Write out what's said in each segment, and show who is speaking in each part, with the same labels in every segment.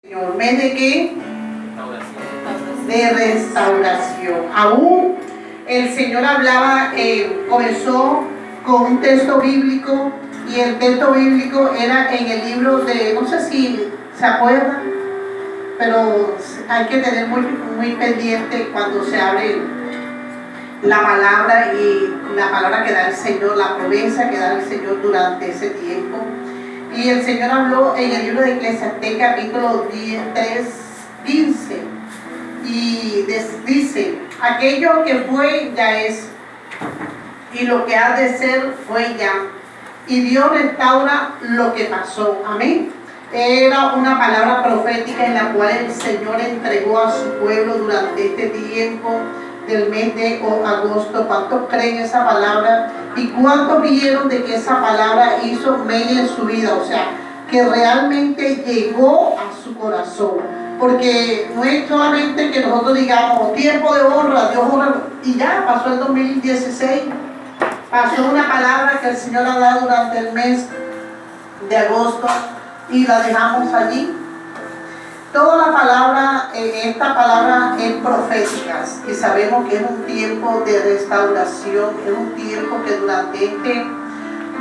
Speaker 1: Señor, ¿mes de qué? De restauración. Aún el Señor hablaba, comenzó con un texto bíblico, y el texto bíblico era en el libro de, no sé si se acuerdan, pero hay que tener muy pendiente cuando se abre la palabra, y la palabra que da el Señor, la promesa que da el Señor durante ese tiempo. Y el Señor habló en el libro de Eclesiastés capítulo 3:15, y dice: aquello que fue ya es, y lo que ha de ser fue ya, y Dios restaura lo que pasó. Amén. Era una palabra profética en la cual el Señor entregó a su pueblo durante este tiempo del mes de agosto. ¿Cuántos creen esa palabra? ¿Y cuántos vieron de que esa palabra hizo mella en su vida? O sea, que realmente llegó a su corazón. Porque no es solamente que nosotros digamos tiempo de honra, Dios honra, y ya pasó el 2016. Pasó una palabra que el Señor ha dado durante el mes de agosto y la dejamos allí. Toda la palabra, esta palabra es profética, y sabemos que es un tiempo de restauración, es un tiempo que durante este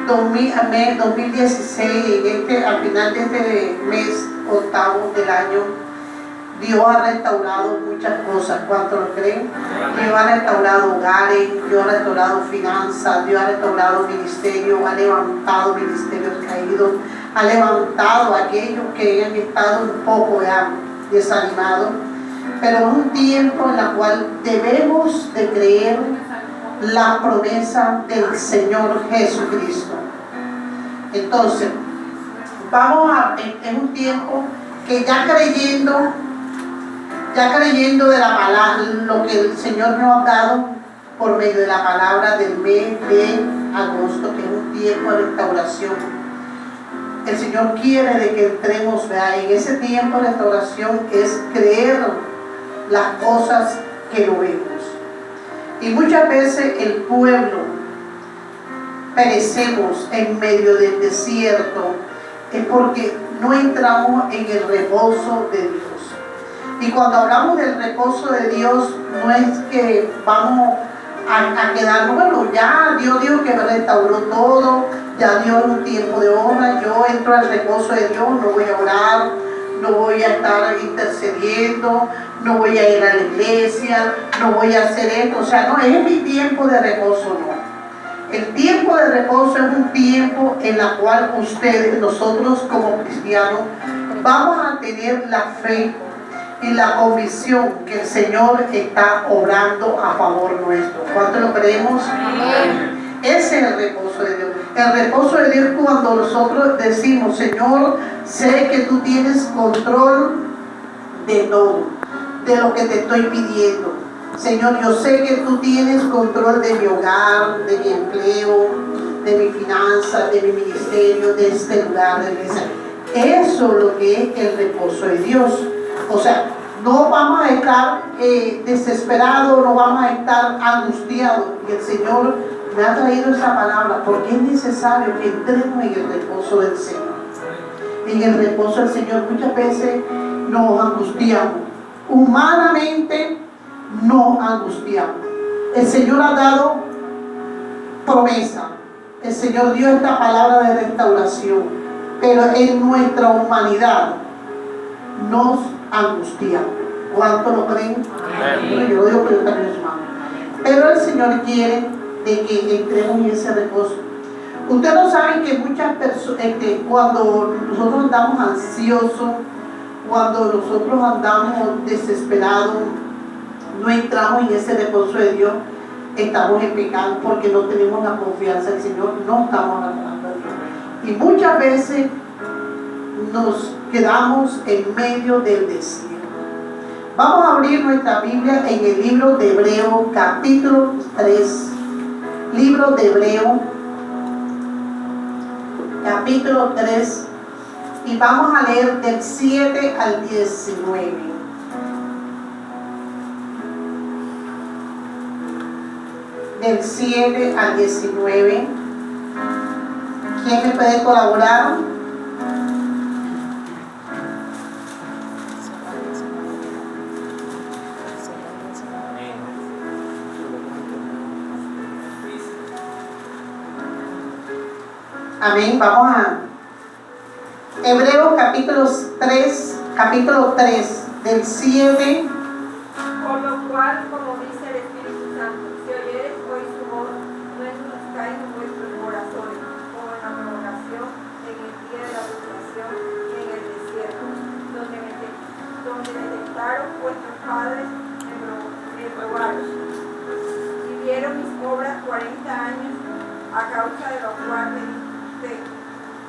Speaker 1: 2016, al final de este mes octavo del año, Dios ha restaurado muchas cosas. ¿Cuántos lo creen? Dios ha restaurado hogares, Dios ha restaurado finanzas, Dios ha restaurado ministerios, ha levantado ministerios caídos, ha levantado a aquellos que han estado un poco desanimados. Pero es un tiempo en el cual debemos de creer la promesa del Señor Jesucristo. Entonces, es un tiempo que ya creyendo de la palabra, lo que el Señor nos ha dado por medio de la palabra del mes de agosto, que es un tiempo de restauración. El Señor quiere de que entremos en ese tiempo de restauración, es creer las cosas que no vemos. Y muchas veces el pueblo perecemos en medio del desierto, es porque no entramos en el reposo de Dios. Y cuando hablamos del reposo de Dios, no es que vamos a quedarnos, bueno, ya Dios dijo que restauró todo, ya Dios en un tiempo de honra, yo entro al reposo de Dios, no voy a orar, no voy a estar intercediendo, no voy a ir a la iglesia, no voy a hacer esto. O sea, no es mi tiempo de reposo, no. El tiempo de reposo es un tiempo en el cual nosotros como cristianos, vamos a tener la fe y la convicción que el Señor está obrando a favor nuestro. ¿Cuánto lo creemos? Amén. Ese es el reposo de Dios. El reposo de Dios es cuando nosotros decimos: Señor, sé que tú tienes control de todo, de lo que te estoy pidiendo. Señor, yo sé que tú tienes control de mi hogar, de mi empleo, de mi finanza, de mi ministerio, de este lugar, de esa. Eso es lo que es el reposo de Dios. O sea, no vamos a estar desesperados, no vamos a estar angustiados. Y el Señor me ha traído esa palabra porque es necesario que entremos en el reposo del Señor. En el reposo del Señor muchas veces nos angustiamos. Humanamente nos angustiamos. El Señor ha dado promesa. El Señor dio esta palabra de restauración. Pero en nuestra humanidad nos angustiamos. ¿Cuánto lo creen? Bueno, yo lo digo, pero yo también soy humano. Pero el Señor quiere de que entremos en ese reposo. Ustedes no saben que muchas personas, cuando nosotros andamos ansiosos, cuando nosotros andamos desesperados, no entramos en ese reposo de Dios, estamos en pecado porque no tenemos la confianza del Señor, no estamos agradando a Dios. Y muchas veces nos quedamos en medio del desierto. Vamos a abrir nuestra Biblia en el libro de Hebreo, capítulo 3. Libro de Hebreo, capítulo 3, y vamos a leer del 7 al 19. Del 7 al 19. ¿Quién me puede colaborar? Amén. Vamos a Hebreos capítulo 3, del 7.
Speaker 2: Por lo cual, como dice el Espíritu Santo, si oyeres hoy su voz, no endurezcáis vuestros corazones, como en la provocación, en el día de la tribulación y en el desierto, donde me tentaron vuestros padres, me probaron. Y vieron mis obras 40 años, a causa de lo cual me dije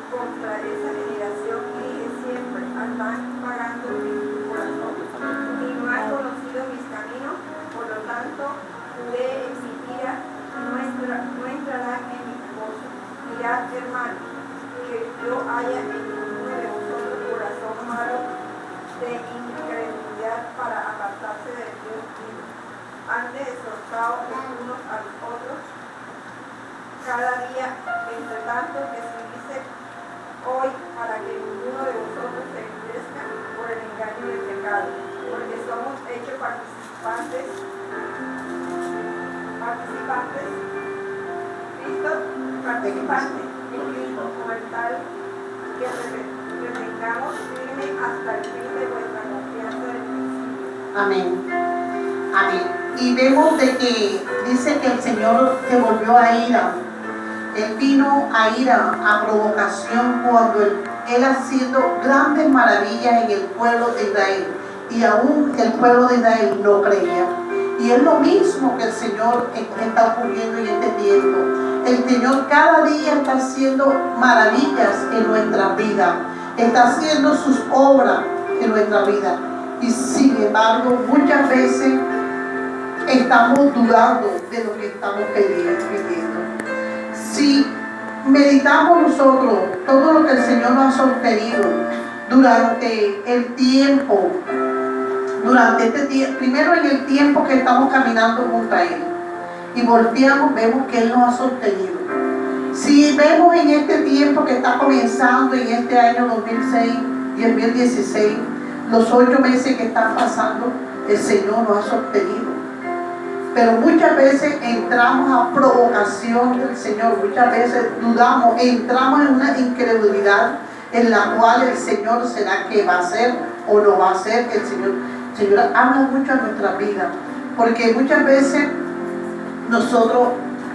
Speaker 2: contra esa generación y dije siempre, andan pagando en tu corazón. Y no has conocido mis caminos, por lo tanto, juré en mi ira, no entrarán en mi reposo. Mirad, hermanos, que yo haya en ninguno de vosotros corazón malo de incredulidad para apartarse de Dios vivo. Antes exhortaos los unos a los otros cada día, entre tanto que se dice hoy, para que ninguno de vosotros se endurezca por el engaño del pecado, porque somos hechos participantes, Cristo, participantes en Cristo, como el tal que retengamos firme hasta el fin de vuestra confianza del principio.
Speaker 1: Amén. Amén. Y vemos de que dice que el Señor se volvió a ira. Él vino a ira, a provocación, cuando él haciendo grandes maravillas en el pueblo de Israel. Y aún el pueblo de Israel no creía. Y es lo mismo que el Señor está ocurriendo en este tiempo. El Señor cada día está haciendo maravillas en nuestra vida. Está haciendo sus obras en nuestra vida. Y sin embargo, muchas veces estamos dudando de lo que estamos pidiendo. Si meditamos nosotros todo lo que el Señor nos ha sostenido durante el tiempo, primero en el tiempo que estamos caminando junto a Él, y volteamos, vemos que Él nos ha sostenido. Si vemos en este tiempo que está comenzando, en este año 2016, los 8 meses que están pasando, el Señor nos ha sostenido. Pero muchas veces entramos a provocación del Señor, muchas veces dudamos, entramos en una incredulidad en la cual el Señor será que va a hacer o no va a hacer. El Señor habla mucho en nuestra vida, porque muchas veces nosotros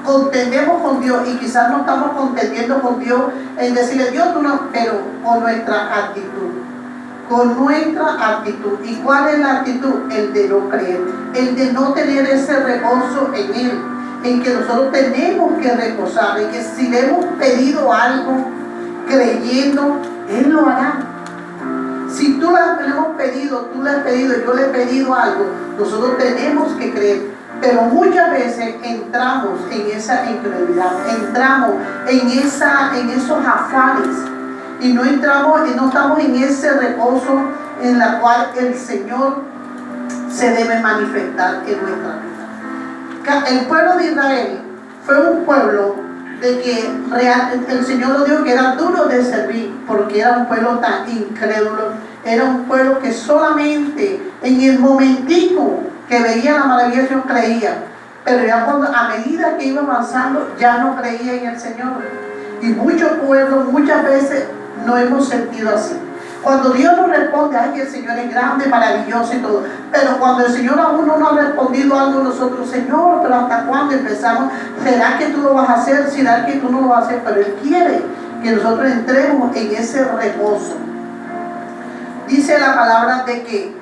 Speaker 1: contendemos con Dios y quizás no estamos contendiendo con Dios en decirle, Dios, tú no, pero con nuestra actitud. Con nuestra actitud. ¿Y cuál es la actitud? El de no creer, el de no tener ese reposo en Él, en que nosotros tenemos que reposar, en que si le hemos pedido algo creyendo, Él lo hará. Si tú le hemos pedido, yo le he pedido algo, nosotros tenemos que creer. Pero muchas veces entramos en esa incredulidad, entramos en esos afanes, y no estamos en ese reposo en la cual el Señor se debe manifestar en nuestra vida. El pueblo de Israel fue un pueblo de que el Señor lo dijo que era duro de servir, porque era un pueblo tan incrédulo, era un pueblo que solamente en el momentico que veía la maravilla el Señor creía, pero ya a medida que iba avanzando ya no creía en el Señor. Y muchos pueblos muchas veces no hemos sentido así. Cuando Dios nos responde, ay, el Señor es grande, maravilloso y todo, pero cuando el Señor aún no nos ha respondido algo, nosotros, Señor, pero ¿hasta cuándo empezamos? ¿Será que tú lo vas a hacer? ¿Será que tú no lo vas a hacer? Pero Él quiere que nosotros entremos en ese reposo. Dice la palabra de que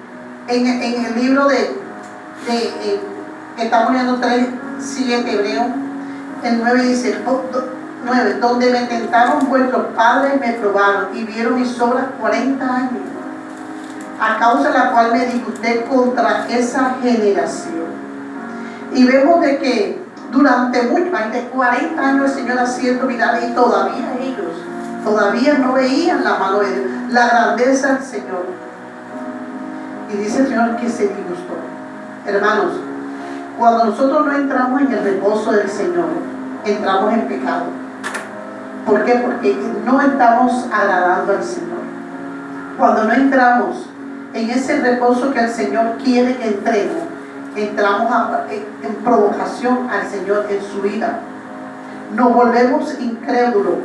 Speaker 1: en el libro que estamos leyendo 3:7 Hebreo, el 9 dice, 9, donde me tentaron vuestros padres me probaron y vieron mis obras 40 años, a causa de la cual me disgusté contra esa generación. Y vemos de que durante más de 40 años el Señor haciendo milagros, y todavía ellos no veían la mano de Dios, la grandeza del Señor. Y dice el Señor que se disgustó. Hermanos, cuando nosotros no entramos en el reposo del Señor, entramos en pecado. ¿Por qué? Porque no estamos agradando al Señor. Cuando no entramos en ese reposo que el Señor quiere que entremos, entramos en provocación al Señor en su vida. Nos volvemos incrédulos.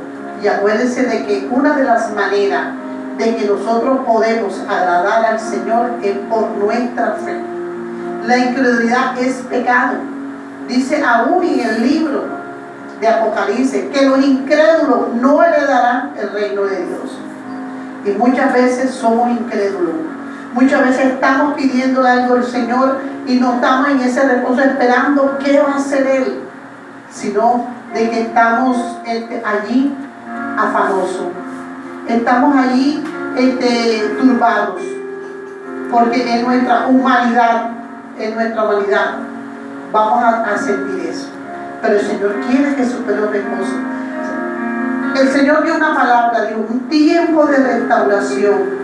Speaker 1: Y acuérdense de que una de las maneras de que nosotros podemos agradar al Señor es por nuestra fe. La incredulidad es pecado. Dice aún en el libro de Apocalipsis que los incrédulos no heredarán el reino de Dios. Y muchas veces somos incrédulos. Muchas veces estamos pidiendo algo al Señor y no estamos en ese reposo esperando qué va a hacer Él, sino de que estamos allí afanosos. Estamos allí turbados, porque en nuestra humanidad vamos a sentir eso. Pero el Señor quiere que supere el reposo. El Señor dio una palabra, dio un tiempo de restauración.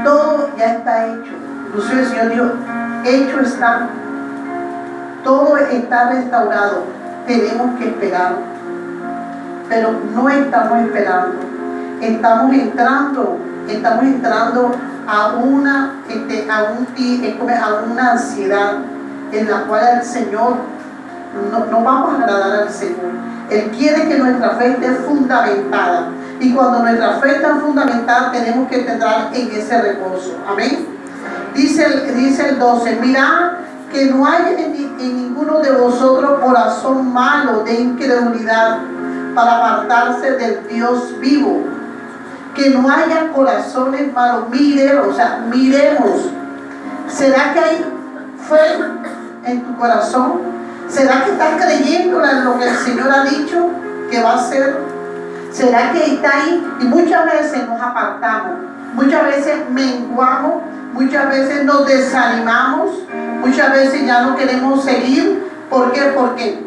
Speaker 1: Todo ya está hecho. Inclusive el Señor dijo, hecho está. Todo está restaurado. Tenemos que esperar. Pero no estamos esperando. Estamos entrando a una ansiedad en la cual el Señor no vamos a agradar al Señor. Él quiere que nuestra fe esté fundamentada. Y cuando nuestra fe está fundamentada, tenemos que entrar en ese reposo. Amén. Dice el 12, mirad que no haya en ninguno de vosotros corazón malo de incredulidad para apartarse del Dios vivo. Que no haya corazones malos. Miremos. ¿Será que hay fe en tu corazón? ¿Será que estás creyendo en lo que el Señor ha dicho que va a hacer? ¿Será que está ahí? Y muchas veces nos apartamos, muchas veces menguamos, muchas veces nos desanimamos, muchas veces ya no queremos seguir. ¿Por qué? Porque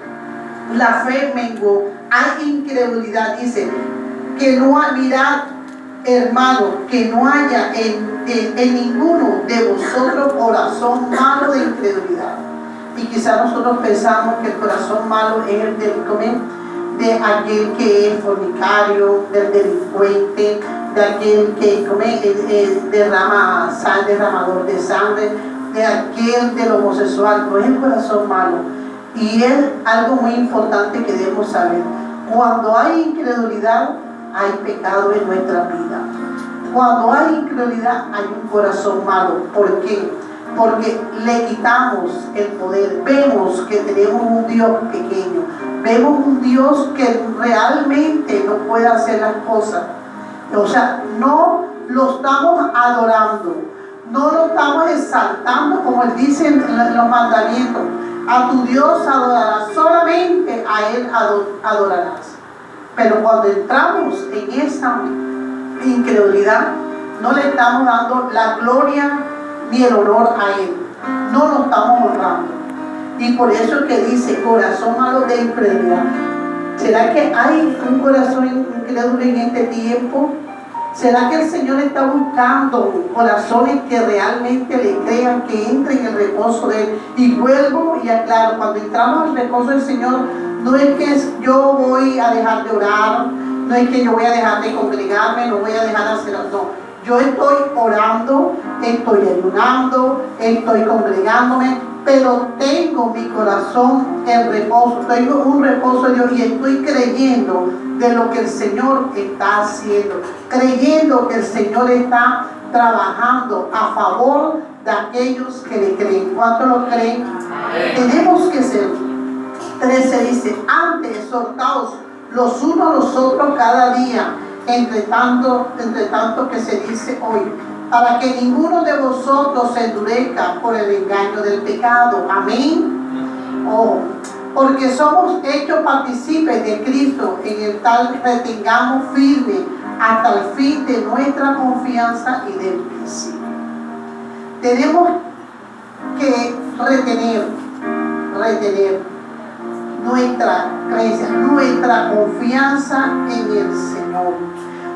Speaker 1: la fe menguó. Hay incredulidad. Dice que no mirad, hermano, que no haya en ninguno de vosotros corazón malo de incredulidad. Y quizás nosotros pensamos que el corazón malo es el de aquel que es fornicario, del delincuente, de aquel que derramador de sangre, de aquel del homosexual. No es el corazón malo. Y es algo muy importante que debemos saber. Cuando hay incredulidad, hay pecado en nuestra vida. Cuando hay incredulidad, hay un corazón malo. ¿Por qué? Porque le quitamos el poder. Vemos que tenemos un Dios pequeño. Vemos un Dios que realmente no puede hacer las cosas. O sea, no lo estamos adorando. No lo estamos exaltando como Él dice en los mandamientos. A tu Dios adorarás. Solamente a Él adorarás. Pero cuando entramos en esa incredulidad, no le estamos dando la gloria ni el honor a Él. No lo estamos honrando. Y por eso es que dice corazón malo de incredulidad. ¿Será que hay un corazón incrédulo en este tiempo? ¿Será que el Señor está buscando corazones que realmente le crean, que entren en el reposo de Él? Y vuelvo y aclaro, cuando entramos al reposo del Señor, no es que yo voy a dejar de orar, no es que yo voy a dejar de congregarme, no voy a dejar de hacer, no. Yo estoy orando, estoy ayunando, estoy congregándome, pero tengo mi corazón en reposo, tengo un reposo de Dios y estoy creyendo de lo que el Señor está haciendo, creyendo que el Señor está trabajando a favor de aquellos que le creen. ¿Cuántos lo creen? Amén. Tenemos que ser. 13 dice, antes exhortaos los unos a los otros cada día, entre tanto que se dice hoy, para que ninguno de vosotros se endurezca por el engaño del pecado. Amén. Oh, porque somos hechos partícipes de Cristo, en el tal retengamos firme hasta el fin de nuestra confianza y del principio. Tenemos que retener nuestra creencia, nuestra confianza en el Señor.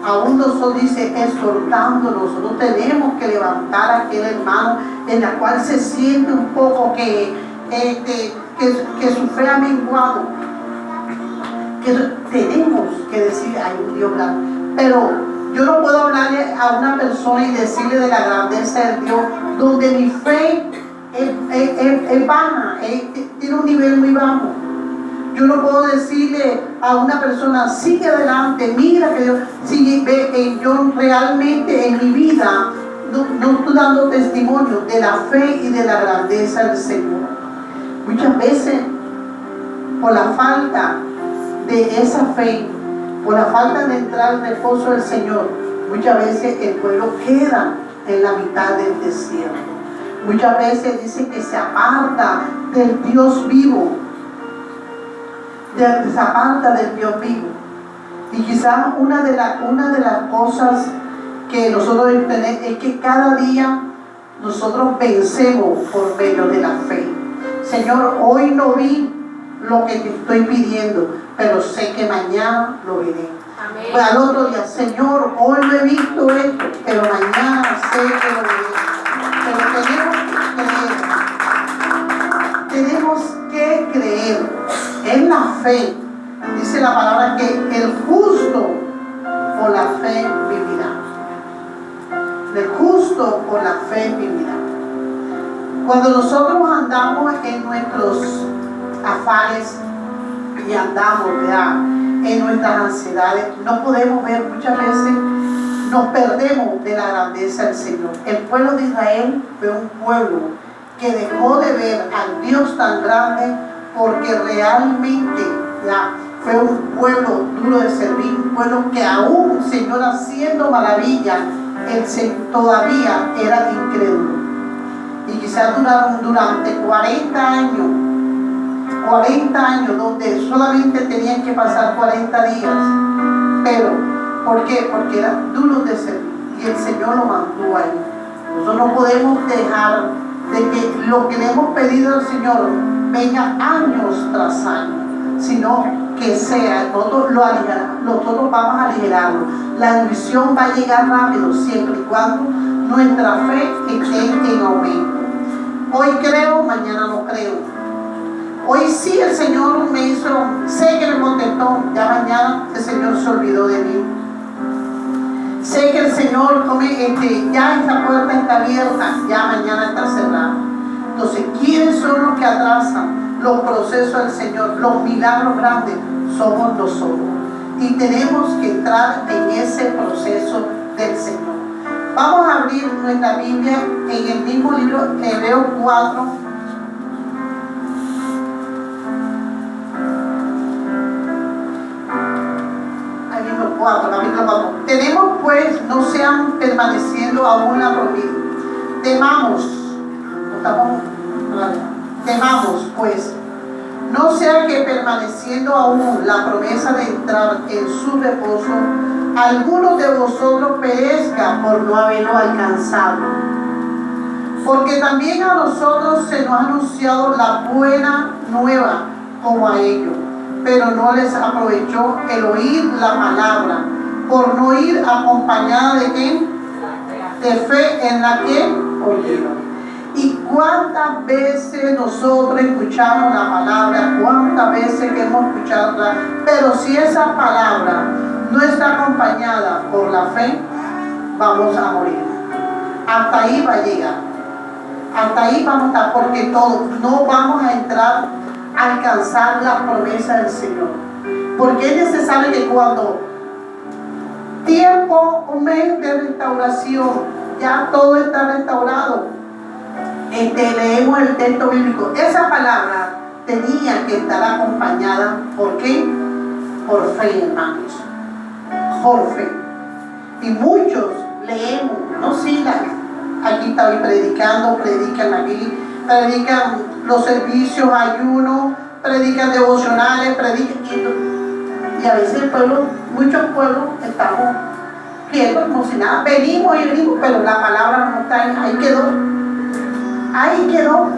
Speaker 1: Aún nosotros dice exhortándonos, nosotros tenemos que levantar a aquel hermano en la cual se siente un poco que su fe ha menguado. Que tenemos que decir, hay un Dios grande. Pero yo no puedo hablarle a una persona y decirle de la grandeza del Dios donde mi fe es baja, tiene un nivel muy bajo. Yo no puedo decirle a una persona, sigue adelante, mira que Dios, si yo realmente en mi vida no estoy dando testimonio de la fe y de la grandeza del Señor. Muchas veces, por la falta de esa fe, por la falta de entrar al reposo del Señor, muchas veces el pueblo queda en la mitad del desierto. Muchas veces dice que se aparta del Dios vivo. Se aparta del Dios vivo. Y quizás una de las cosas que nosotros tenemos es que cada día nosotros vencemos por medio de la fe. Señor, hoy no vi lo que te estoy pidiendo, pero sé que mañana lo veré.
Speaker 2: Amén.
Speaker 1: Pues al otro día, Señor, hoy no he visto esto, pero mañana sé que lo veré. Pero tenemos que creer en la fe. Dice la palabra que el justo por la fe vivirá. El justo por la fe vivirá. Cuando nosotros andamos en nuestros afanes y andamos ya en nuestras ansiedades, no podemos ver, muchas veces nos perdemos de la grandeza del Señor. El pueblo de Israel fue un pueblo que dejó de ver al Dios tan grande, porque realmente ya fue un pueblo duro de servir, un pueblo que aún, Señor, haciendo maravillas, todavía era incrédulo. Y quizás duraron durante 40 años, donde solamente tenían que pasar 40 días. Pero, ¿por qué? Porque eran duros de servir y el Señor lo mantuvo ahí. Nosotros no podemos dejar de que lo que le hemos pedido al Señor venga años tras años, sino que sea, nosotros vamos a aligerarlo. La ambición va a llegar rápido siempre y cuando nuestra fe esté en aumento. Hoy creo, mañana no creo. Hoy sí el Señor me hizo, sé que me contestó, ya mañana el Señor se olvidó de mí. Sé que el Señor ya esta puerta está abierta, ya mañana está cerrada. Entonces, ¿quiénes son los que atrasan los procesos del Señor? Los milagros grandes somos nosotros. Y tenemos que entrar en ese proceso del Señor. Vamos a abrir nuestra Biblia en el mismo libro, Hebreos 4. Capítulo 4. Tenemos pues, no sean permaneciendo aún la promesa. Temamos pues, no sea que permaneciendo aún la promesa de entrar en su reposo, algunos de vosotros perezca por no haberlo alcanzado. Porque también a nosotros se nos ha anunciado la buena nueva como a ellos, pero no les aprovechó el oír la palabra, por no ir acompañada de ¿qué? De fe en la que oyeron. ¿Y cuántas veces nosotros escuchamos la palabra? ¿Cuántas veces que hemos escuchado? Pero si esa palabra no está acompañada por la fe, vamos a morir. Hasta ahí va a llegar. Hasta ahí vamos a estar, porque todos no vamos a entrar a alcanzar la promesa del Señor. Porque es necesario que cuando un mes de restauración, ya todo está restaurado, leemos el texto bíblico, esa palabra tenía que estar acompañada, ¿por qué? Por fe, hermanos, por fe. Y muchos leemos, no sigan, aquí está hoy predicando, predican aquí, predican los servicios, ayunos, predican devocionales, y a veces el pueblo, muchos pueblos estamos quietos, como si nada, venimos, pero la palabra no está ahí quedó,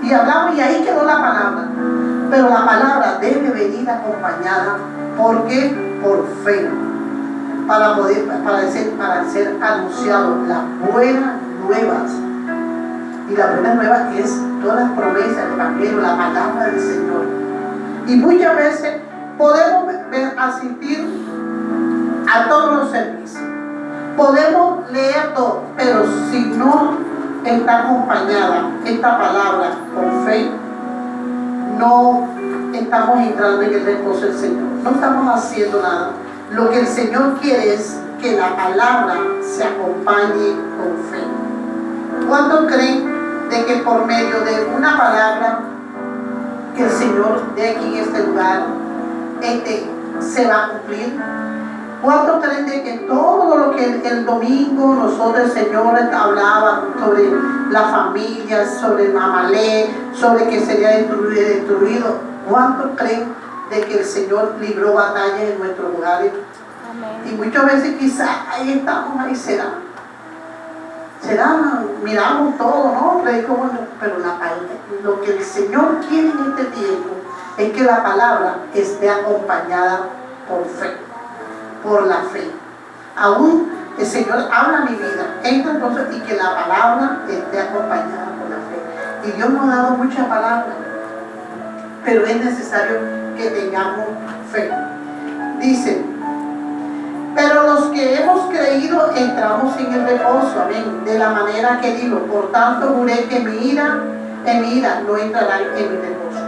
Speaker 1: y hablamos y ahí quedó la palabra, pero la palabra debe venir acompañada, ¿por qué? Por fe, para ser anunciado las buenas nuevas. Y la buena nueva es todas las promesas del Evangelio, la palabra del Señor. Y muchas veces podemos asistir a todos los servicios, podemos leer todo, pero si no está acompañada esta palabra por fe, no estamos entrando en el reposo del Señor. No estamos haciendo nada. Lo que el Señor quiere es que la palabra se acompañe con fe. ¿Cuántos creen de que por medio de una palabra que el Señor dé aquí en este lugar, se va a cumplir? ¿Cuántos creen de que todo lo que el domingo nosotros, el Señor, hablaba sobre la familia, sobre Mamalé, sobre que sería destruido? ¿Cuántos creen de que el Señor libró batallas en nuestros lugares? Amén. Y muchas veces quizás ahí estamos, ahí será, miramos todo, ¿no? Pero lo que el Señor quiere en este tiempo es que la palabra esté acompañada por fe, por la fe. Aún el Señor habla a mi vida, entonces, y que la palabra esté acompañada por la fe. Y Dios nos ha dado mucha palabra, pero es necesario que tengamos fe. Dice: pero los que hemos creído entramos en el reposo, amén, de la manera que digo, por tanto juré que en mi ira no entrarán en mi reposo.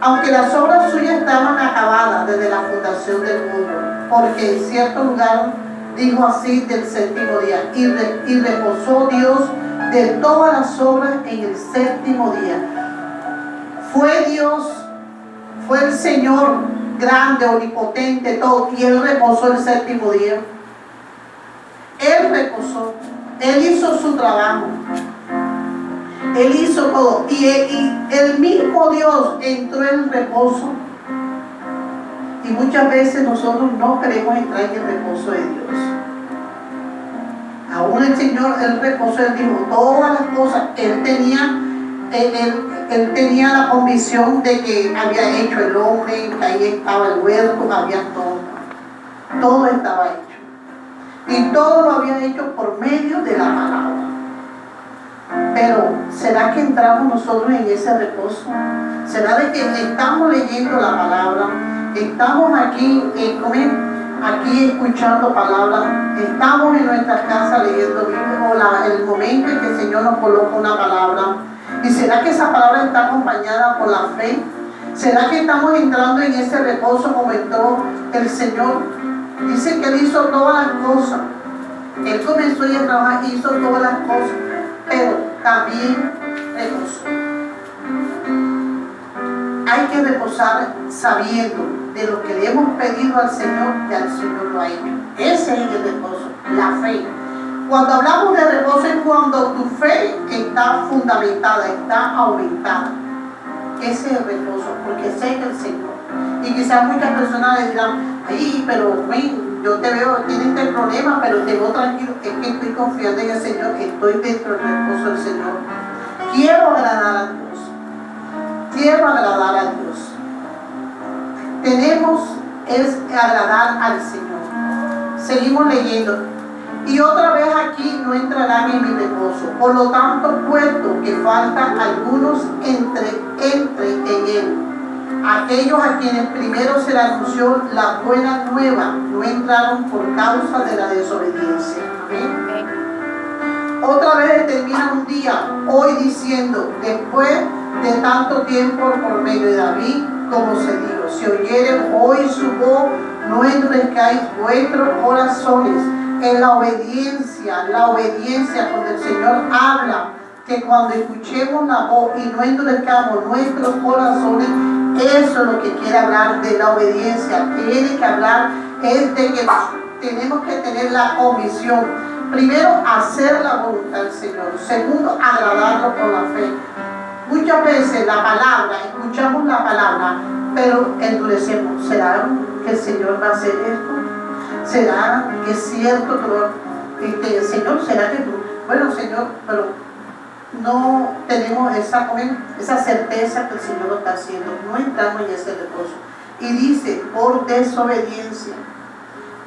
Speaker 1: Aunque las obras suyas estaban acabadas desde la fundación del mundo, porque en cierto lugar dijo así del séptimo día, y reposó Dios de todas las obras en el séptimo día. Fue Dios, fue el Señor grande, omnipotente, todo, y Él reposó el séptimo día. Él reposó, Él hizo su trabajo, Él hizo todo, y el mismo Dios entró en el reposo. Y muchas veces nosotros no queremos entrar en el reposo de Dios. Aún el Señor, Él reposó, Él dijo todas las cosas. Él tenía la convicción de que había hecho el hombre, que ahí estaba el huerto, había todo estaba hecho, y todo lo había hecho por medio de la palabra. Pero ¿será que entramos nosotros en ese reposo? ¿Será de que estamos leyendo la palabra, estamos aquí escuchando palabras, estamos en nuestras casas leyendo Biblia, el momento en que el Señor nos coloca una palabra? ¿Y será que esa palabra está acompañada por la fe? ¿Será que estamos entrando en ese reposo como entró el Señor? Dice que Él hizo todas las cosas. Él comenzó a trabajar, hizo todas las cosas, pero también reposó. Hay que reposar sabiendo de lo que le hemos pedido al Señor, que al Señor lo ha hecho. Ese es el reposo, la fe. Cuando hablamos de reposo es cuando tu fe está fundamentada, está aumentada. Ese es el reposo, porque sé que el Señor. Y quizás muchas personas le dirán: ay, pero ven, yo te veo, tienes este problema, pero te veo tranquilo. Es que estoy confiando en el Señor, estoy dentro del reposo del Señor. Quiero agradar a Dios. Quiero agradar a Dios. Tenemos es agradar al Señor. Seguimos leyendo. Y otra vez aquí no entrarán en mi reposo. Por lo tanto, puesto que faltan algunos, entre en él. Aquellos a quienes primero se le anunció la buena nueva no entraron por causa de la desobediencia. Amén. Otra vez termina un día, hoy diciendo: después de tanto tiempo por medio de David, como se dijo, si oyeren hoy su voz, no endurezcáis vuestros corazones. En la obediencia cuando el Señor habla, que cuando escuchemos la voz y no endurezcamos nuestros corazones, eso es lo que quiere hablar de la obediencia. Tiene que hablar es de que tenemos que tener la convicción. Primero, hacer la voluntad del Señor. Segundo, agradarlo con la fe. Muchas veces la palabra, escuchamos la palabra, pero endurecemos. ¿Será que el Señor va a hacer esto? ¿Será que es cierto? Señor, ¿será que tú? Bueno, Señor, pero no tenemos esa certeza que el Señor lo está haciendo. No entramos en ese reposo. Y dice: por desobediencia.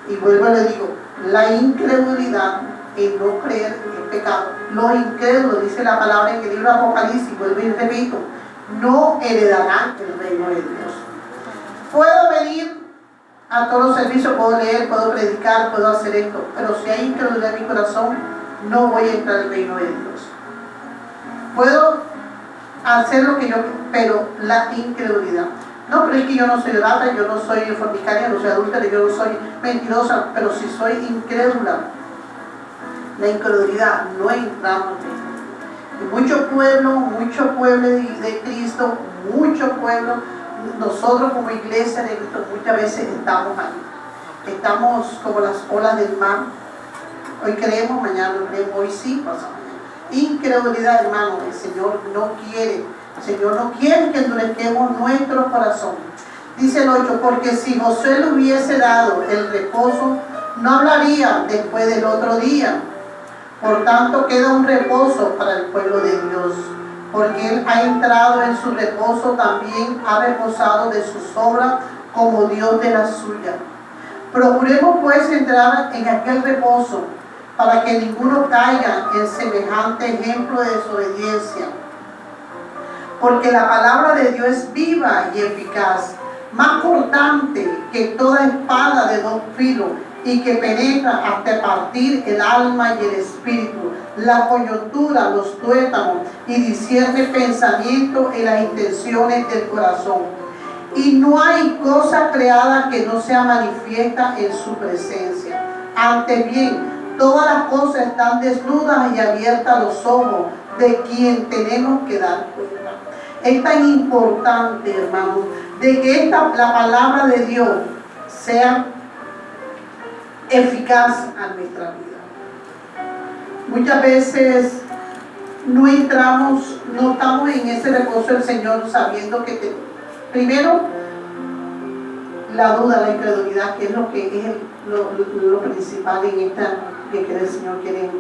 Speaker 1: Y vuelvo y le digo: la incredulidad en no creer en pecado. Los incrédulos, dice la palabra en el libro de Apocalipsis, vuelvo y repito, no heredarán el reino de Dios. Puedo venir a todos los servicios, puedo leer, puedo predicar, puedo hacer esto, pero si hay incredulidad en mi corazón, no voy a entrar al reino de Dios. Puedo hacer lo que yo quiero, pero la incredulidad. No, pero es que yo no soy grata, yo no soy fornicaria, no soy adúltera, yo no soy mentirosa, pero si soy incrédula. La incredulidad, no entramos en mucho pueblo de Cristo, mucho pueblo, nosotros como iglesia de Cristo muchas veces estamos ahí. Estamos como las olas del mar. Hoy creemos, mañana no creemos, hoy sí, pasa mañana. Incredulidad, hermano, el Señor no quiere. El Señor no quiere que endurezcamos nuestro corazón. Dice el 8, porque si Josué le hubiese dado el reposo, no hablaría después del otro día. Por tanto, queda un reposo para el pueblo de Dios, porque Él ha entrado en su reposo, también ha reposado de sus obras como Dios de la suya. Procuremos pues entrar en aquel reposo, para que ninguno caiga en semejante ejemplo de desobediencia. Porque la palabra de Dios es viva y eficaz, más cortante que toda espada de dos filos, y que penetra hasta partir el alma y el espíritu, la coyuntura, los tuétanos, y discierne pensamientos y las intenciones del corazón. Y no hay cosa creada que no sea manifiesta en su presencia. Antes bien, todas las cosas están desnudas y abiertas a los ojos de quien tenemos que dar cuenta. Es tan importante, hermanos, de que la palabra de Dios sea eficaz a nuestra vida. Muchas veces no entramos, no estamos en ese reposo del Señor sabiendo que primero la duda, la incredulidad, que es lo que es lo principal en esta que el Señor quiere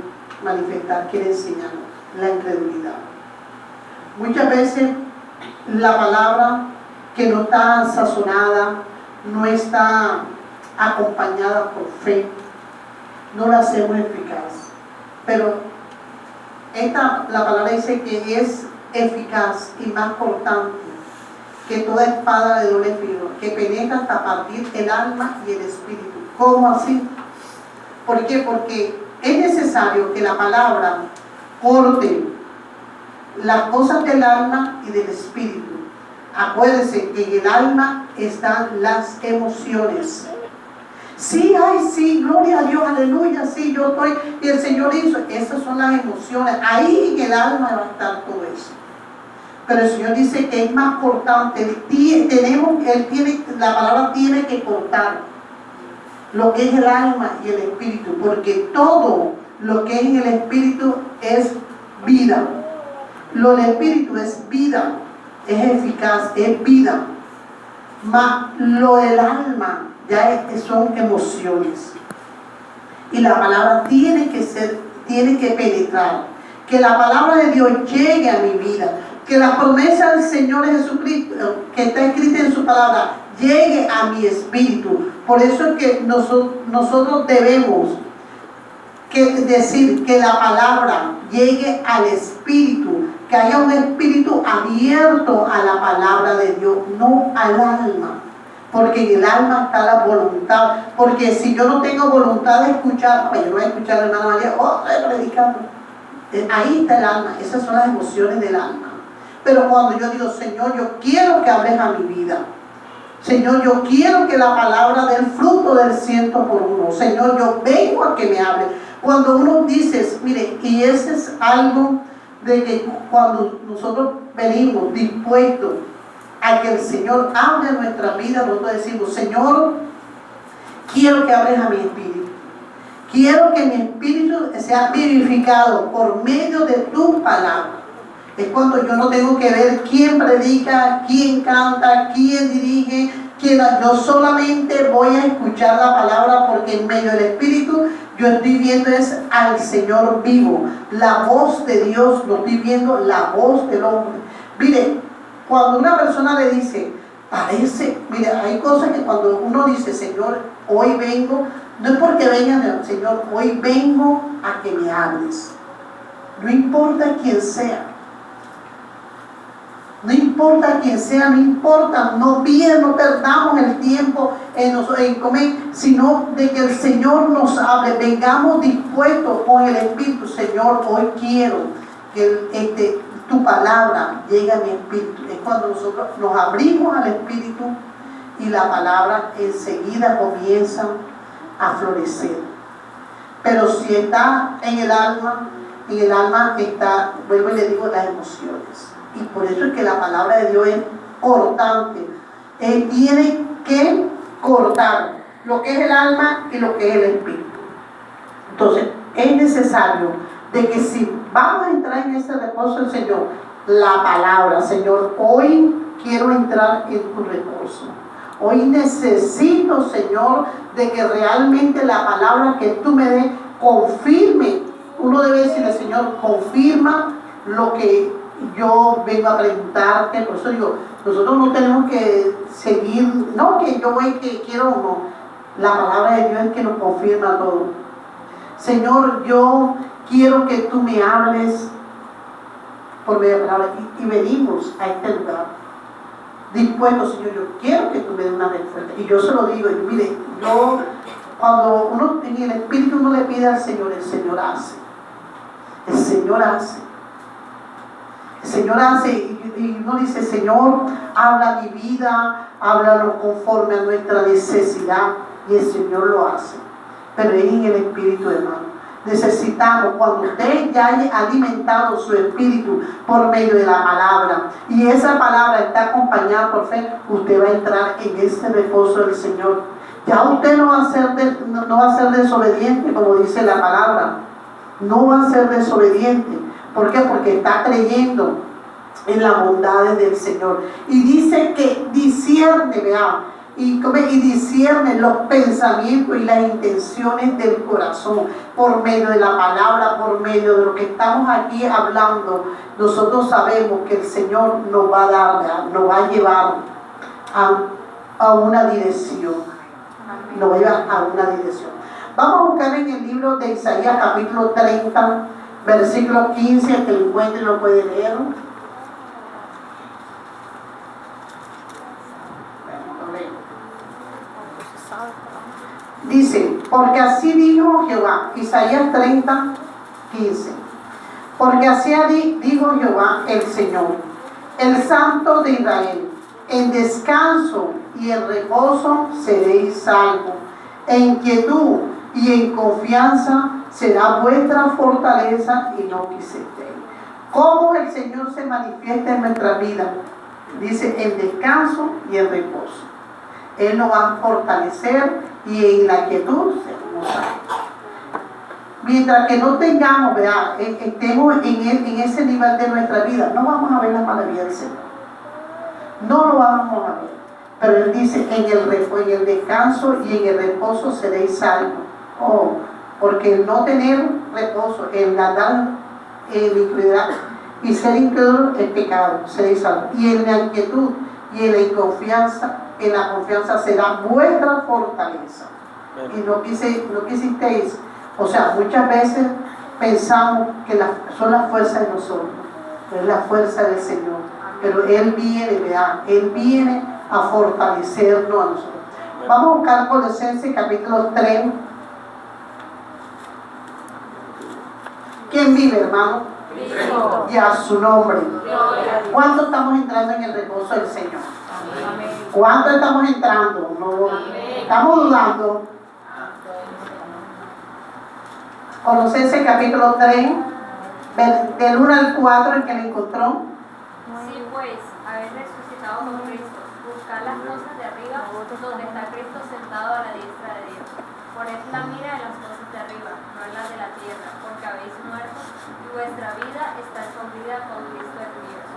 Speaker 1: manifestar, quiere enseñarnos, la incredulidad. Muchas veces la palabra que no está sazonada, no está acompañada por fe, no la hacemos eficaz. Pero la palabra dice que es eficaz y más cortante que toda espada de doble filo, que penetra hasta partir el alma y el espíritu. ¿Cómo así? ¿Por qué? Porque es necesario que la palabra corte las cosas del alma y del espíritu. Acuérdense que en el alma están las emociones. Sí, ay, sí, gloria a Dios, aleluya, sí, yo estoy, y el Señor hizo. Esas son las emociones. Ahí en el alma va a estar todo eso. Pero el Señor dice que es más cortante. La palabra tiene que cortar lo que es el alma y el espíritu, porque todo lo que es en el espíritu es vida. Lo del espíritu es vida, es eficaz, es vida. Mas lo del alma ya son emociones. Y la palabra tiene que penetrar. Que la palabra de Dios llegue a mi vida. Que la promesa del Señor Jesucristo, que está escrita en su palabra, llegue a mi espíritu. Por eso es que nosotros debemos decir que la palabra llegue al espíritu, que haya un espíritu abierto a la palabra de Dios, no al alma. Porque en el alma está la voluntad. Porque si yo no tengo voluntad de escuchar, pues yo no voy a escuchar a la hermana María, estoy predicando. Ahí está el alma, esas son las emociones del alma. Pero cuando yo digo, Señor, yo quiero que hables a mi vida. Señor, yo quiero que la palabra dé el fruto del 100%. Señor, yo vengo a que me hable. Cuando uno dice, mire, y ese es algo de que cuando nosotros venimos dispuestos a que el Señor hable en nuestra vida, nosotros decimos, Señor, quiero que hables a mi espíritu. Quiero que mi espíritu sea vivificado por medio de tu palabra. Es cuando yo no tengo que ver quién predica, quién canta, quién dirige, yo solamente voy a escuchar la palabra, porque en medio del espíritu yo estoy viendo es al Señor vivo, la voz de Dios, no estoy viendo la voz del hombre. Mire, cuando una persona le dice, mire, hay cosas que cuando uno dice, Señor, hoy vengo, no es porque venga, Señor, hoy vengo a que me hables. No importa quién sea. No importa quién sea, no importa, no perdamos el tiempo en comer, sino de que el Señor nos hable. Vengamos dispuestos con el Espíritu. Señor, hoy quiero que tu palabra llegue a mi espíritu. cuando nosotros nos abrimos al Espíritu y la palabra enseguida comienza a florecer. Pero si está en el alma está, vuelvo y le digo, las emociones. Y por eso es que la palabra de Dios es cortante. Tiene que cortar lo que es el alma y lo que es el espíritu. Entonces, es necesario de que si vamos a entrar en ese reposo del Señor, la palabra, Señor, hoy quiero entrar en tu reposo. Hoy necesito, Señor, de que realmente la palabra que tú me des confirme. Uno debe decirle, Señor, confirma lo que yo vengo a preguntarte. Por eso digo, nosotros no tenemos que seguir, no que yo voy, que quiero, no. La palabra de Dios es que nos confirma todo. Señor, yo quiero que tú me hables por medio de la palabra. Y venimos a este lugar dispuestos, Señor, yo quiero que tú me des una respuesta. Y yo se lo digo, y mire, cuando uno en el Espíritu uno le pide al Señor, el Señor hace. El Señor hace. El Señor hace y uno dice, Señor, habla mi vida, háblalo conforme a nuestra necesidad. Y el Señor lo hace. Pero es en el Espíritu, hermano. Necesitamos, cuando usted ya haya alimentado su espíritu por medio de la palabra, y esa palabra está acompañada por fe, usted va a entrar en ese reposo del Señor. Ya usted no va a ser desobediente, como dice la palabra. No va a ser desobediente. ¿Por qué? Porque está creyendo en las bondades del Señor. Y dice que discierne, vean, y discierne los pensamientos y las intenciones del corazón por medio de la palabra, por medio de lo que estamos aquí hablando. Nosotros sabemos que el Señor nos va a dar, nos va a llevar a una dirección. Nos va a llevar a una dirección. Vamos a buscar en el libro de Isaías capítulo 30, versículo 15, el que lo encuentre lo puede leer. Dice, porque así dijo Jehová, Isaías 30, 15. Porque así dijo Jehová el Señor, el Santo de Israel: en descanso y en reposo seréis salvos, en quietud y en confianza será vuestra fortaleza y no quisisteis. ¿Cómo el Señor se manifiesta en nuestra vida? Dice, en descanso y en reposo. Él nos va a fortalecer y en la quietud seremos salvos. Mientras que no tengamos, ¿verdad?, estemos en ese nivel de nuestra vida, no vamos a ver la maravilla del Señor. No lo vamos a ver. Pero Él dice, en el descanso y en el reposo seréis salvos. Oh, porque el no tener reposo, el andar en iniquidad y ser incrédulo es pecado, seréis salvos. Y en la inquietud y en la confianza será vuestra fortaleza. Y no quisisteis. O sea, muchas veces pensamos que son las fuerzas de nosotros, pero es la fuerza del Señor. Pero Él viene, ¿verdad? Él viene a fortalecernos a nosotros. Vamos a buscar Colosenses capítulo 3. ¿Quién vive, hermano?
Speaker 2: Cristo.
Speaker 1: Y a su nombre.
Speaker 2: Gloria.
Speaker 1: ¿Cuánto estamos entrando en el reposo del Señor?
Speaker 2: Amén.
Speaker 1: ¿Cuánto estamos entrando? No, estamos dudando. Colosenses capítulo 3, del 1 al 4, el que le encontró.
Speaker 3: Sí, pues, haber resucitado con Cristo, buscar las cosas de arriba, donde está Cristo sentado a la diestra de Dios. Poned la mira en las cosas de arriba, no en las de la tierra, porque habéis muerto y vuestra vida está escondida con Cristo en Dios.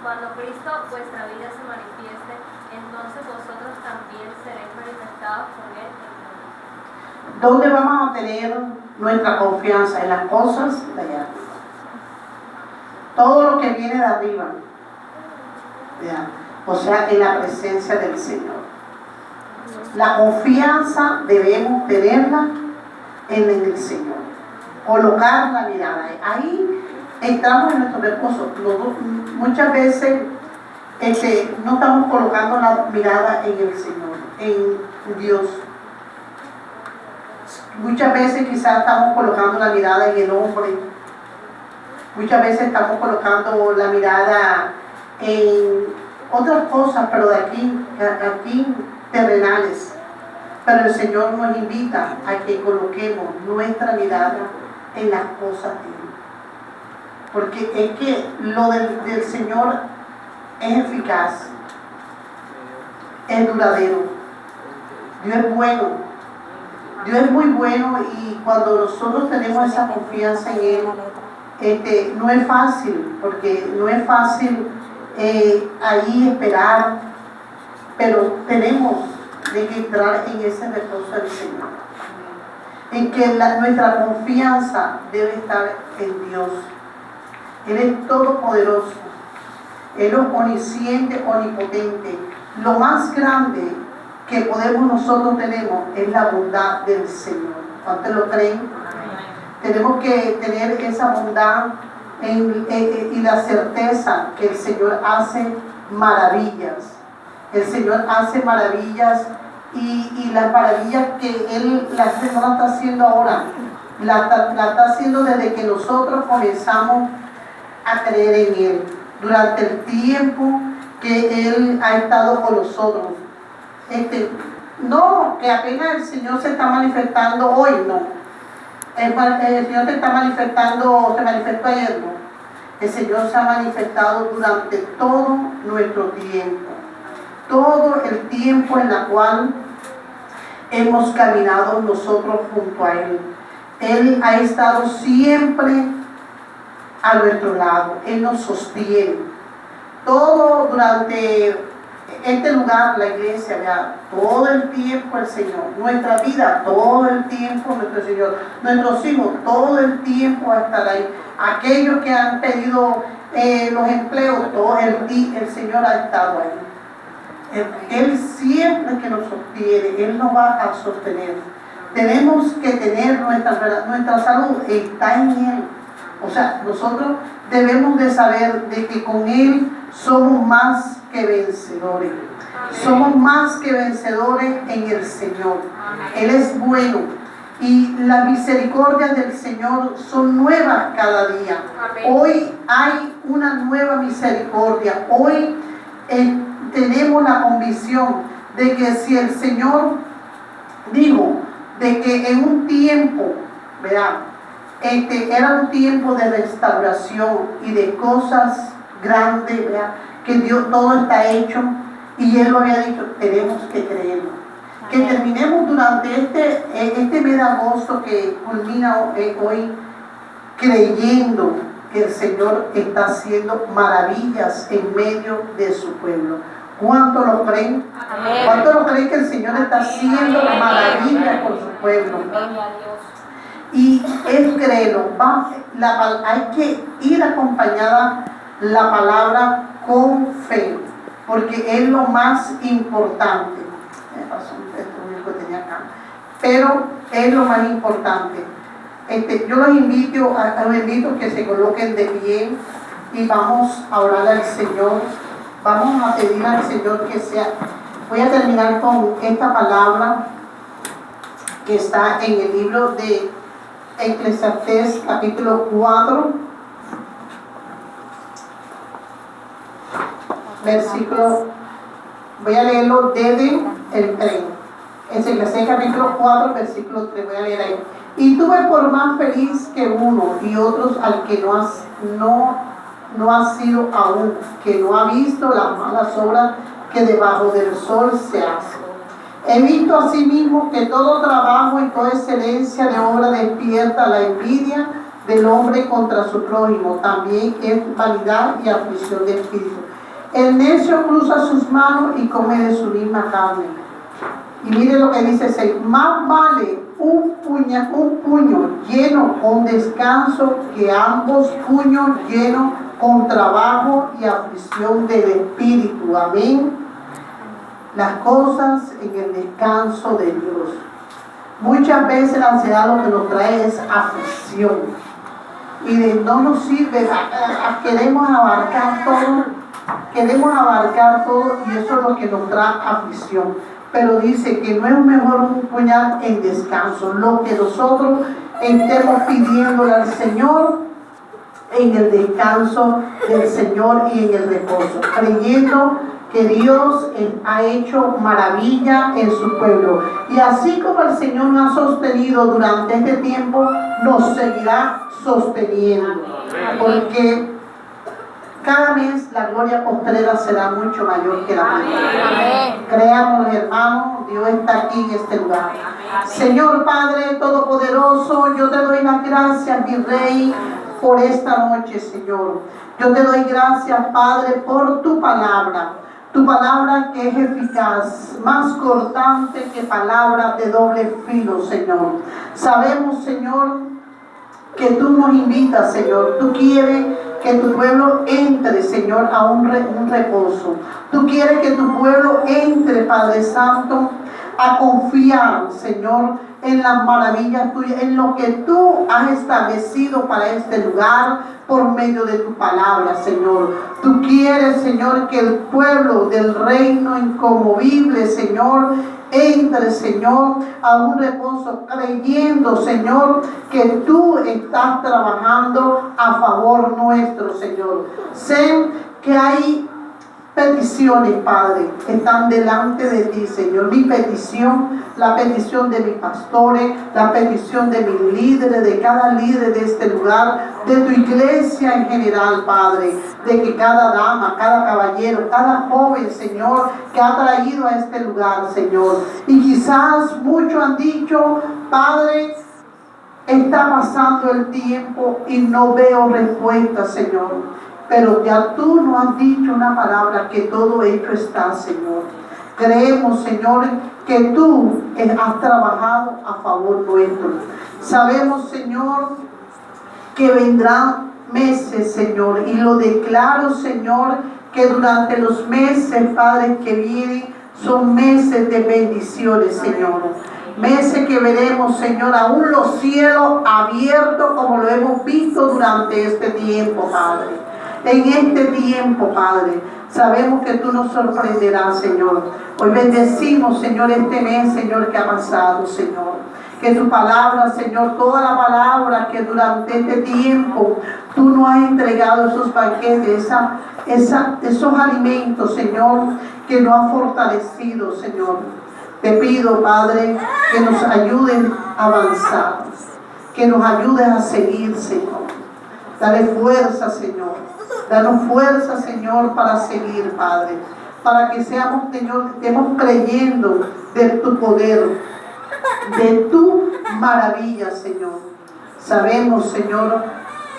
Speaker 3: Cuando Cristo, vuestra vida, se manifieste, entonces vosotros también seréis manifestados con Él en gloria.
Speaker 1: ¿Dónde vamos a tener nuestra confianza? En las cosas de allá arriba. Todo lo que viene de arriba. ¿Ya? O sea, en la presencia del Señor. La confianza debemos tenerla en el Señor. Colocar la mirada. Ahí entramos en nuestro reposo. Muchas veces no estamos colocando la mirada en el Señor, en Dios. Muchas veces quizás estamos colocando la mirada en el hombre. Muchas veces estamos colocando la mirada en otras cosas, pero de aquí terrenales. Pero el Señor nos invita a que coloquemos nuestra mirada en las cosas de Él. Porque es que lo del Señor es eficaz, es duradero. Dios es bueno. Dios es muy bueno, y cuando nosotros tenemos esa confianza en Él, no es fácil, porque no es fácil ahí esperar, pero tenemos de que entrar en ese reposo del Señor, en que nuestra confianza debe estar en Dios. Él es todopoderoso, Él es omnisciente, omnipotente. Lo más grande que podemos nosotros tenemos es la bondad del Señor. ¿Cuántos lo creen? Tenemos que tener esa bondad y la certeza que el Señor hace maravillas. El Señor hace maravillas, y las maravillas que Él no las está haciendo ahora, la está haciendo desde que nosotros comenzamos a creer en Él, durante el tiempo que Él ha estado con nosotros. No, que apenas el Señor se está manifestando hoy, no. El Señor se está manifestando, se manifestó ayer, no. El Señor se ha manifestado durante todo nuestro tiempo, todo el tiempo en el cual hemos caminado nosotros junto a Él. Él ha estado siempre a nuestro lado, Él nos sostiene. Todo durante este lugar, la iglesia, ¿verdad? Todo el tiempo el Señor, nuestra vida, todo el tiempo nuestro Señor, nuestros hijos, todo el tiempo va a estar ahí. Aquellos que han pedido los empleos, todo el Señor ha estado ahí. Él siempre que nos sostiene, Él nos va a sostener. Tenemos que tener nuestra salud, está en Él. O sea, nosotros debemos de saber de que con Él somos más que vencedores. Somos más que vencedores en el Señor. Él es bueno, y las misericordias del Señor son nuevas cada día. Hoy hay una nueva misericordia. Hoy tenemos la convicción de que si el Señor dijo de que en un tiempo, ¿verdad? Era un tiempo de restauración y de cosas grandes, ¿verdad? Que Dios todo está hecho, y Él lo había dicho, tenemos que creerlo. Que terminemos durante este mes de agosto que culmina hoy, creyendo que el Señor está haciendo maravillas en medio de su pueblo. ¿Cuánto lo creen? Amén. ¿Cuánto lo creen que el Señor está haciendo maravillas por su pueblo? Y es creerlo. Hay que ir acompañada la palabra con fe, porque es lo más importante. Me pasó esto que tenía acá, pero es lo más importante. Yo los invito a que se coloquen de pie y vamos a orar al Señor. Vamos a pedir al Señor que sea. Voy a terminar con esta palabra que está en el libro de Eclesiastés, capítulo 4, versículo. Voy a leerlo desde el 3. Es Eclesiastés, capítulo 4, versículo 3. Voy a leer ahí. Y tuve por más feliz que uno, y otros al que no ha sido aún, que no ha visto las malas obras que debajo del sol se hacen. He visto asimismo que todo trabajo y toda excelencia de obra despierta la envidia del hombre contra su prójimo. También es vanidad y aflicción de espíritu. El necio cruza sus manos y come de su misma carne. Y mire lo que dice 6. Más vale un puño lleno con descanso que ambos puños llenos con trabajo y aflicción del espíritu. Amén. Las cosas en el descanso de Dios. Muchas veces la ansiedad lo que nos trae es aflicción. Y no nos sirve, queremos abarcar todo, y eso es lo que nos trae aflicción. Pero dice que no es mejor un puñal en descanso. Lo que nosotros estemos pidiéndole al Señor en el descanso del Señor y en el reposo, creyendo que Dios ha hecho maravilla en su pueblo. Y así como el Señor nos ha sostenido durante este tiempo, nos seguirá sosteniendo. Porque cada mes la gloria postrera será mucho mayor que la primera. Créanos, hermanos, Dios está aquí en este lugar. Señor Padre Todopoderoso, yo te doy las gracias, mi Rey, por esta noche, Señor. Yo te doy gracias, Padre, por tu palabra que es eficaz, más cortante que palabra de doble filo, Señor. Sabemos, Señor, que tú nos invitas, Señor. Tú quieres que tu pueblo entre, Señor, a un reposo. Tú quieres que tu pueblo entre, Padre Santo, a confiar, Señor, en las maravillas tuyas, en lo que tú has establecido para este lugar por medio de tu palabra, Señor. Tú quieres, Señor, que el pueblo del reino inconmovible, Señor, entre, Señor, a un reposo, creyendo, Señor, que tú estás trabajando a favor nuestro, Señor. Sé que hay peticiones, Padre, que están delante de ti, Señor. Mi petición, la petición de mis pastores, la petición de mis líderes, de cada líder de este lugar, de tu iglesia en general, Padre, de que cada dama, cada caballero, cada joven, Señor, que ha traído a este lugar, Señor. Y quizás muchos han dicho, Padre, está pasando el tiempo y no veo respuesta, Señor. Pero ya tú nos has dicho una palabra que todo hecho está, Señor. Creemos, Señor, que tú has trabajado a favor nuestro. Sabemos, Señor, que vendrán meses, Señor, y lo declaro, Señor, que durante los meses, Padre, que vienen, son meses de bendiciones, Señor. Meses que veremos, Señor, aún los cielos abiertos como lo hemos visto durante este tiempo, Padre. En este tiempo, Padre, sabemos que tú nos sorprenderás, Señor. Hoy bendecimos, Señor, este mes, Señor, que ha pasado, Señor. Que tu palabra, Señor, toda la palabra que durante este tiempo tú nos has entregado, esos banquetes, esos alimentos, Señor, que nos han fortalecido, Señor. Te pido, Padre, que nos ayuden a avanzar, que nos ayudes a seguir, Señor. Dale fuerza, Señor. Danos fuerza, Señor, para seguir, Padre. Para que seamos, Señor, estemos creyendo de tu poder, de tu maravilla, Señor. Sabemos, Señor,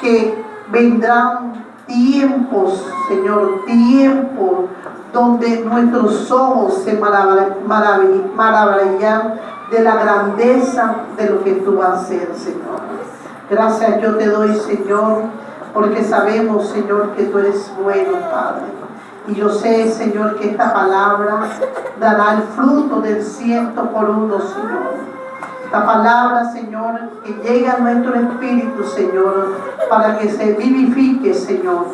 Speaker 1: que vendrán tiempos, Señor, tiempos donde nuestros ojos se maravillan de la grandeza de lo que tú vas a hacer, Señor. Gracias yo te doy, Señor, porque sabemos, Señor, que tú eres bueno, Padre. Y yo sé, Señor, que esta palabra dará el fruto del 100 por 1, Señor. Esta palabra, Señor, que llegue a nuestro espíritu, Señor, para que se vivifique, Señor,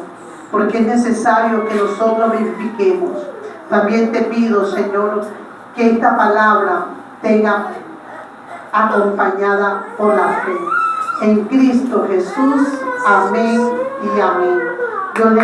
Speaker 1: porque es necesario que nosotros vivifiquemos. También te pido, Señor, que esta palabra tenga acompañada por la fe. En Cristo Jesús, amén y amén.